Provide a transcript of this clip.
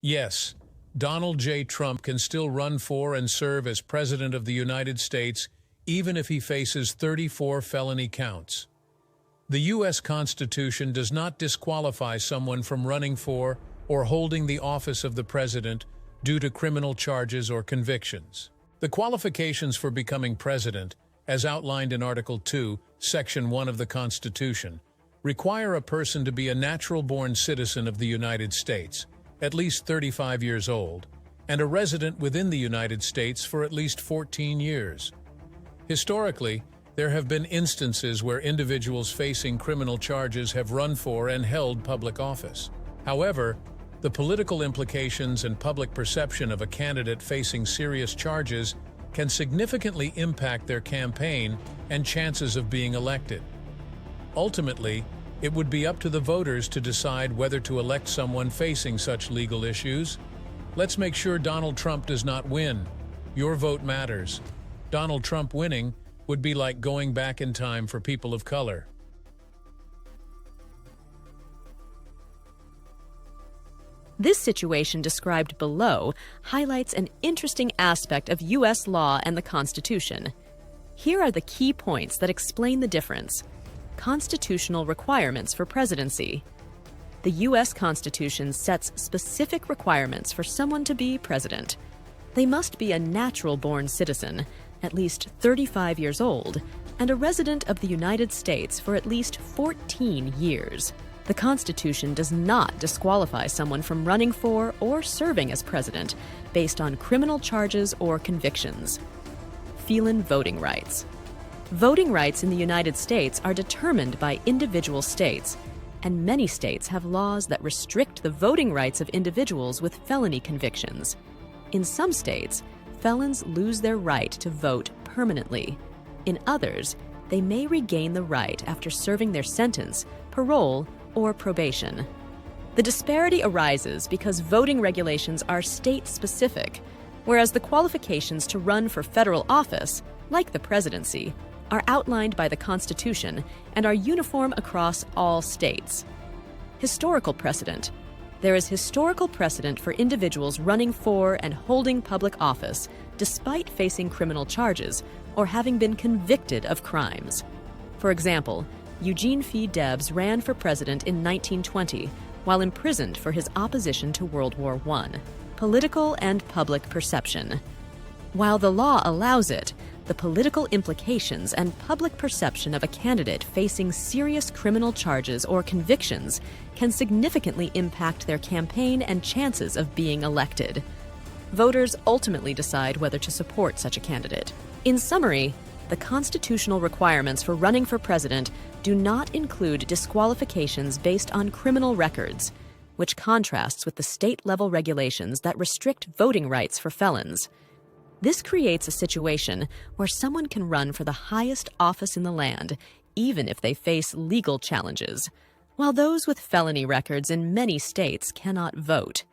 Yes, Donald J. Trump can still run for and serve as President of the United States even if he faces 34 felony counts. The U.S. Constitution does not disqualify someone from running for or holding the office of the president due to criminal charges or convictions. The qualifications for becoming president, as outlined in Article 2, Section 1 of the Constitution, require a person to be a natural-born citizen of the United States, at least 35 years old, and a resident within the United States for at least 14 years. Historically, there have been instances where individuals facing criminal charges have run for and held public office. However, the political implications and public perception of a candidate facing serious charges can significantly impact their campaign and chances of being elected. Ultimately, it would be up to the voters to decide whether to elect someone facing such legal issues. Let's make sure Donald Trump does not win. Your vote matters. Donald Trump winning would be like going back in time for people of color. This situation described below highlights an interesting aspect of U.S. law and the Constitution. Here are the key points that explain the difference. Constitutional requirements for presidency. The U.S. Constitution sets specific requirements for someone to be president. They must be a natural-born citizen, at least 35 years old, and a resident of the United States for at least 14 years. The Constitution does not disqualify someone from running for or serving as president based on criminal charges or convictions. Felon voting rights. Voting rights in the United States are determined by individual states, and many states have laws that restrict the voting rights of individuals with felony convictions. In some states, felons lose their right to vote permanently. In others, they may regain the right after serving their sentence, parole, or probation. The disparity arises because voting regulations are state-specific, whereas the qualifications to run for federal office, like the presidency, are outlined by the Constitution and are uniform across all states. Historical precedent. There is historical precedent for individuals running for and holding public office despite facing criminal charges or having been convicted of crimes. For example, Eugene F. Debs ran for president in 1920 while imprisoned for his opposition to World War I. Political and public perception. While the law allows it, the political implications and public perception of a candidate facing serious criminal charges or convictions can significantly impact their campaign and chances of being elected. Voters ultimately decide whether to support such a candidate. In summary, the constitutional requirements for running for president do not include disqualifications based on criminal records, which contrasts with the state-level regulations that restrict voting rights for felons. This creates a situation where someone can run for the highest office in the land, even if they face legal challenges, while those with felony records in many states cannot vote.